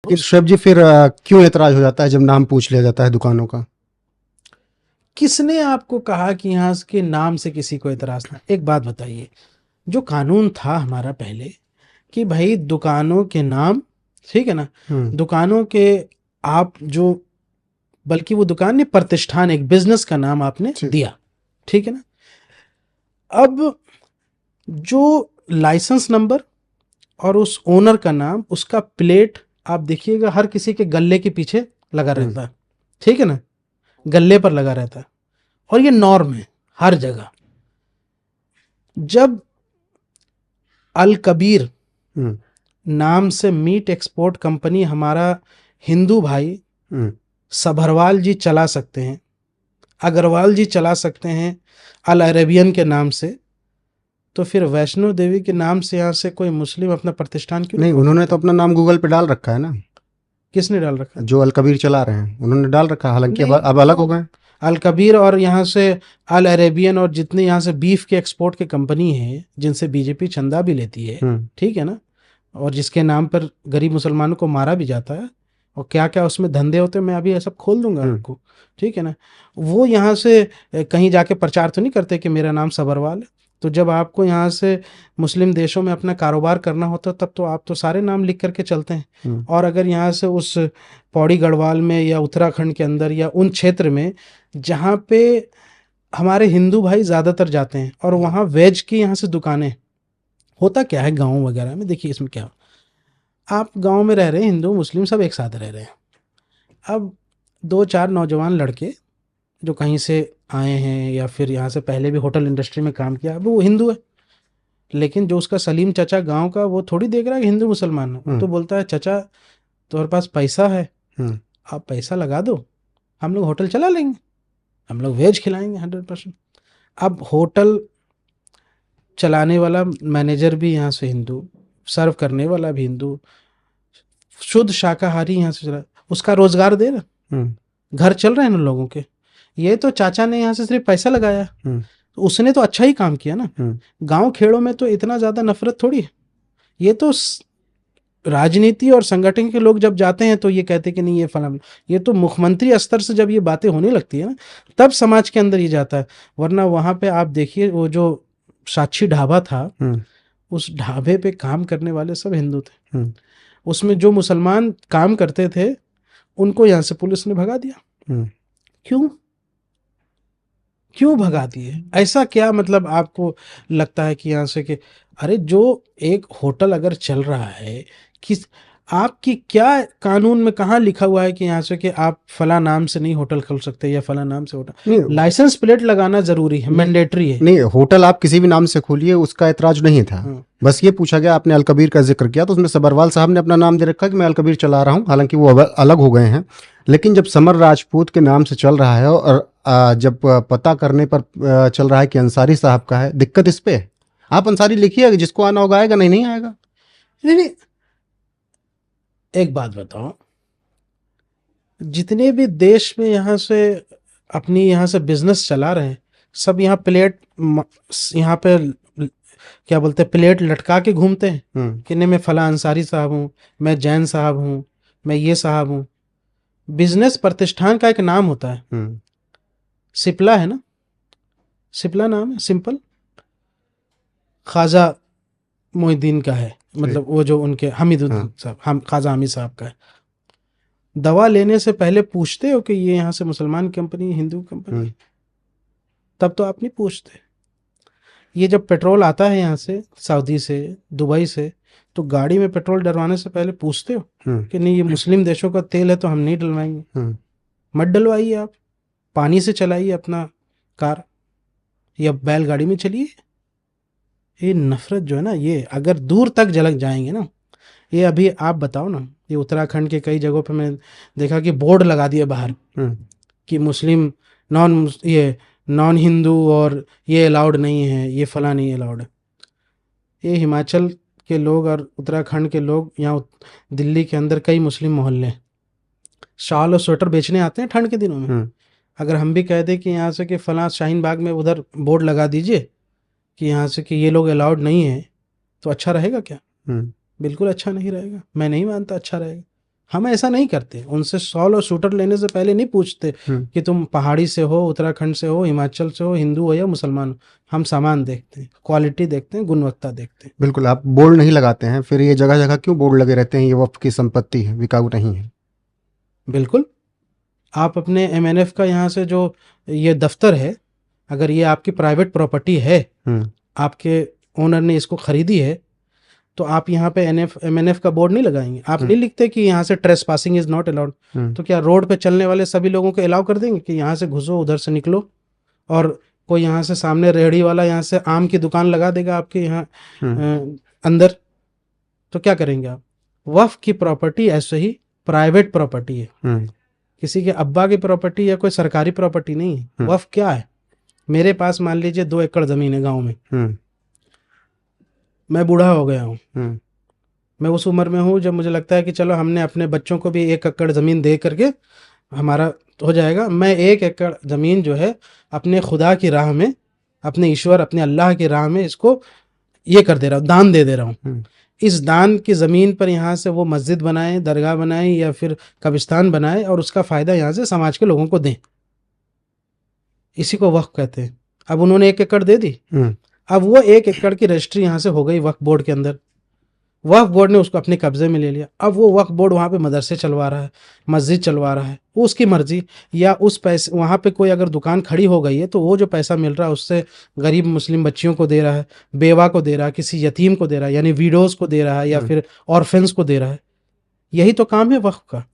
लेकिन शुएब जी फिर क्यों एतराज हो जाता है जब नाम पूछ लिया जाता है दुकानों का? किसने आपको कहा कि यहाँ के नाम से किसी को एतराज था? एक बात बताइए, जो कानून था हमारा पहले कि भाई दुकानों के नाम, ठीक है ना, दुकानों के आप जो, बल्कि वो दुकान नहीं, प्रतिष्ठान, एक बिजनेस का नाम आपने दिया, ठीक है ना। अब जो लाइसेंस नंबर और उस ओनर का नाम, उसका प्लेट आप देखिएगा हर किसी के गले के पीछे लगा रहता है, ठीक है ना, गले पर लगा रहता है, और ये नॉर्म है हर जगह। जब अल कबीर नाम से मीट एक्सपोर्ट कंपनी हमारा हिंदू भाई सभरवाल जी चला सकते हैं, अग्रवाल जी चला सकते हैं अल अरेबियन के नाम से, तो फिर वैष्णो देवी के नाम से यहाँ से कोई मुस्लिम अपना प्रतिष्ठान क्यों नहीं? उन्होंने तो अपना नाम गूगल पे डाल रखा है ना। किसने डाल रखा? जो अल कबीर चला रहे हैं उन्होंने डाल रखा है, हालांकि अब अलग हो गए। अल कबीर और यहाँ से अल अरेबियन और जितने यहाँ से बीफ के एक्सपोर्ट के कंपनी है जिनसे बीजेपी चंदा भी लेती है, ठीक है ना, और जिसके नाम पर गरीब मुसलमानों को मारा भी जाता है, और क्या क्या उसमें धंधे होते हैं, मैं अभी सब खोल दूंगा आपको, ठीक है ना। वो यहाँ से कहीं जाके प्रचार तो नहीं करते कि मेरा नाम सबरवाल है। तो जब आपको यहाँ से मुस्लिम देशों में अपना कारोबार करना होता है तब तो आप तो सारे नाम लिख करके चलते हैं। और अगर यहाँ से उस पौड़ी गढ़वाल में या उत्तराखंड के अंदर या उन क्षेत्र में जहाँ पे हमारे हिंदू भाई ज़्यादातर जाते हैं और वहाँ वेज की यहाँ से दुकानें, होता क्या है गाँव वगैरह में, देखिए इसमें क्या, आप गांव में रह रहे हैं, हिंदू मुस्लिम सब एक साथ रह रहे हैं। अब 2-4 नौजवान लड़के जो कहीं से आए हैं या फिर यहाँ से पहले भी होटल इंडस्ट्री में काम किया, अब वो हिंदू है, लेकिन जो उसका सलीम चचा गांव का, वो थोड़ी देख रहा है कि हिंदू मुसलमान है, तो बोलता है चचा तुम्हारे पास पैसा है, आप पैसा लगा दो, हम लोग होटल चला लेंगे, हम लोग वेज खिलाएंगे 100%। अब होटल चलाने वाला मैनेजर भी यहाँ से हिंदू, सर्व करने वाला भी हिंदू, शुद्ध शाकाहारी यहाँ से चला, उसका रोजगार दे रहा, घर चल रहे हैं ना लोगों के। ये तो चाचा ने यहाँ से सिर्फ पैसा लगाया, तो उसने तो अच्छा ही काम किया ना। गांव खेड़ों में तो इतना ज्यादा नफरत थोड़ी है। ये तो राजनीति और संगठन के लोग जब जाते हैं तो ये कहते कि नहीं ये फला, ये तो मुख्यमंत्री स्तर से जब ये बातें होने लगती है ना तब समाज के अंदर ये जाता है। वरना वहां पे आप देखिए वो जो साक्षी ढाबा था, उस ढाबे पे काम करने वाले सब हिंदू थे, उसमें जो मुसलमान काम करते थे उनको यहाँ से पुलिस ने भगा दिया। क्यों क्यों भगा दिए? ऐसा क्या मतलब आपको लगता है कि यहाँ से कि अरे जो एक होटल अगर चल रहा है, किस आपकी क्या कानून में कहाँ लिखा हुआ है कि यहाँ से कि आप फला नाम से नहीं होटल खोल सकते या फला नाम से होटल? लाइसेंस प्लेट लगाना जरूरी है, मैंडेटरी है। नहीं, होटल आप किसी भी नाम से खोलिए, उसका एतराज नहीं था। बस ये पूछा गया, आपने अल कबीर का जिक्र किया तो उसमें सबरवाल साहब ने अपना नाम दे रखा कि मैं अल कबीर चला रहा हूँ, हालांकि वो अलग हो गए हैं। लेकिन जब समर राजपूत के नाम से चल रहा है और जब पता करने पर चल रहा है कि अंसारी साहब का है, दिक्कत इस पे है। आप अंसारी लिखिए, जिसको आना होगा आएगा, नहीं आएगा। नहीं, एक बात बताओ, जितने भी देश में यहाँ से अपनी यहाँ से बिजनेस चला रहे हैं सब यहाँ प्लेट, यहाँ पे क्या बोलते हैं, प्लेट लटका के घूमते हैं कि नहीं मैं फला अंसारी साहब हूँ, मैं जैन साहब हूँ, मैं ये साहब हूँ। बिजनेस प्रतिष्ठान का एक नाम होता है, सिप्ला है ना, सिप्ला नाम है, सिंपल ख्वाजा मोहिद्दीन का है, मतलब वो जो उनके हमीदुद्दीन साहब, हम ख्वाजा हामिद साहब का है। दवा लेने से पहले पूछते हो कि ये यहाँ से मुसलमान कंपनी, हिंदू कंपनी? तब तो आप नहीं पूछते। ये जब पेट्रोल आता है यहाँ से सऊदी से, दुबई से, तो गाड़ी में पेट्रोल डलवाने से पहले पूछते हो कि नहीं ये मुस्लिम देशों का तेल है तो हम नहीं डलवाएंगे? मत डलवाइए, आप पानी से चलाइए अपना कार या बैलगाड़ी में चलिए। ये नफरत जो है ना, ये अगर दूर तक झलक जाएंगे ना, ये अभी आप बताओ ना, ये उत्तराखंड के कई जगहों पे मैं देखा कि बोर्ड लगा दिए बाहर कि मुस्लिम नॉन हिंदू और ये अलाउड नहीं है, ये फला नहीं अलाउड है। ये हिमाचल के लोग और उत्तराखंड के लोग, यहाँ दिल्ली के अंदर कई मुस्लिम मोहल्ले शाल और स्वेटर बेचने आते हैं ठंड के दिनों में। अगर हम भी कह दें कि यहाँ से कि फला शाहीन बाग में उधर बोर्ड लगा दीजिए कि यहाँ से कि ये लोग अलाउड नहीं है, तो अच्छा रहेगा क्या? बिल्कुल अच्छा नहीं रहेगा, मैं नहीं मानता अच्छा रहेगा। हम ऐसा नहीं करते, उनसे शॉल और शूटर लेने से पहले नहीं पूछते कि तुम पहाड़ी से हो, उत्तराखंड से हो, हिमाचल से हो, हिंदू हो या मुसलमान हो। हम सामान देखते हैं, क्वालिटी देखते हैं, गुणवत्ता देखते हैं। बिल्कुल, आप बोर्ड नहीं लगाते हैं, फिर ये जगह जगह क्यों बोर्ड लगे रहते हैं ये वक्फ की संपत्ति है, बिकाऊ नहीं है? बिल्कुल, आप अपने एमएनएफ का यहाँ से जो ये दफ्तर है, अगर ये आपकी प्राइवेट प्रॉपर्टी है, आपके ओनर ने इसको खरीदी है, तो आप यहाँ पे एमएनएफ का बोर्ड नहीं लगाएंगे। आप नहीं लिखते कि यहाँ से trace passing is not allowed. तो क्या रोड पे चलने वाले सभी लोगों को अलाउ कर देंगे कि यहाँ से घुसो, उधर से निकलो? और कोई यहाँ से सामने रेहड़ी वाला यहाँ से आम की दुकान लगा देगा आपके यहाँ अंदर, तो क्या करेंगे आप? वक्फ की प्रॉपर्टी ऐसे ही प्राइवेट प्रॉपर्टी है, किसी के अब्बा की प्रॉपर्टी या कोई सरकारी प्रॉपर्टी नहीं है। वक्फ क्या है? मेरे पास मान लीजिए 2 एकड़ जमीन है गांव में, मैं बूढ़ा हो गया हूँ, मैं उस उम्र में हूँ जब मुझे लगता है कि चलो हमने अपने बच्चों को भी 1 एकड़ ज़मीन दे करके हमारा हो जाएगा। मैं 1 एकड़ ज़मीन जो है अपने खुदा की राह में, अपने ईश्वर, अपने अल्लाह की राह में इसको ये कर दे रहा हूँ, दान दे दे रहा हूँ। इस दान की ज़मीन पर यहाँ से वो मस्जिद बनाए, दरगाह बनाए या फिर कब्रिस्तान बनाए और उसका फ़ायदा यहाँ से समाज के लोगों को दें। इसी को वक्फ कहते हैं। अब उन्होंने 1 एकड़ दे दी, अब वो 1 एकड़ की रजिस्ट्री यहाँ से हो गई वक्फ बोर्ड के अंदर। वक्फ बोर्ड ने उसको अपने कब्जे में ले लिया। अब वो वक्फ बोर्ड वहाँ पे मदरसे चलवा रहा है, मस्जिद चलवा रहा है, वो उसकी मर्जी। या उस पैसे वहाँ पे कोई अगर दुकान खड़ी हो गई है तो वो जो पैसा मिल रहा है उससे गरीब मुस्लिम बच्चियों को दे रहा है, बेवा को दे रहा है, किसी यतीम को दे रहा है, यानी वीडोज़ को दे रहा है या फिर ऑर्फेंस को दे रहा है। यही तो काम है वक्फ का।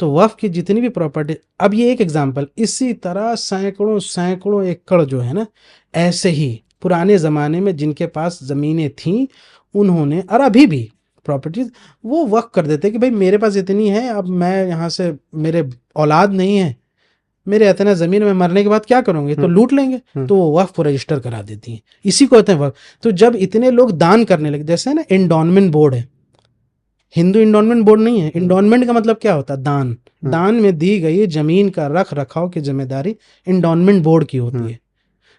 तो वक्फ की जितनी भी प्रॉपर्टी, अब ये एक एग्जाम्पल, इसी तरह सैकड़ों एकड़ जो है ना, ऐसे ही पुराने ज़माने में जिनके पास ज़मीनें थीं उन्होंने, और अभी भी प्रॉपर्टीज वो वक्फ कर देते कि भाई मेरे पास इतनी है, अब मैं यहाँ से, मेरे औलाद नहीं है, मेरे इतना ज़मीन में मरने के बाद क्या करोगे, तो लूट लेंगे, तो वो वक्फ को रजिस्टर करा देती हैं। इसी को कहते हैं वक्फ। तो जब इतने लोग दान करने लगे, जैसे ना इंडोनमेंट बोर्ड है, हिंदू इंडोनमेंट बोर्ड नहीं है। इंडोनमेंट का मतलब क्या होता है? दान। दान में दी गई जमीन का रख रखाव की जिम्मेदारी इंडोनमेंट बोर्ड की होती है।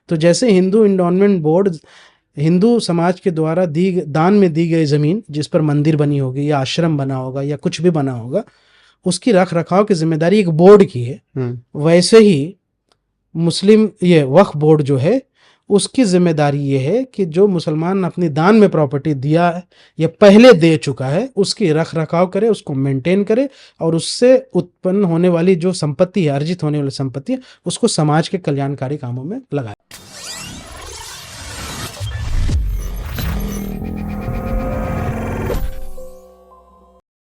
तो जैसे हिंदू इंडोनमेंट बोर्ड हिंदू समाज के द्वारा दान में दी गई ज़मीन, जिस पर मंदिर बनी होगी या आश्रम बना होगा या कुछ भी बना होगा, उसकी रख रखाव की जिम्मेदारी एक बोर्ड की है। वैसे ही मुस्लिम ये वक्फ बोर्ड जो है उसकी जिम्मेदारी ये है कि जो मुसलमान अपनी दान में प्रॉपर्टी दिया है या पहले दे चुका है, उसकी रख रखाव करे, उसको मेंटेन करे और उससे उत्पन्न होने वाली जो संपत्ति है, अर्जित होने वाली संपत्ति है, उसको समाज के कल्याणकारी कामों में लगाए।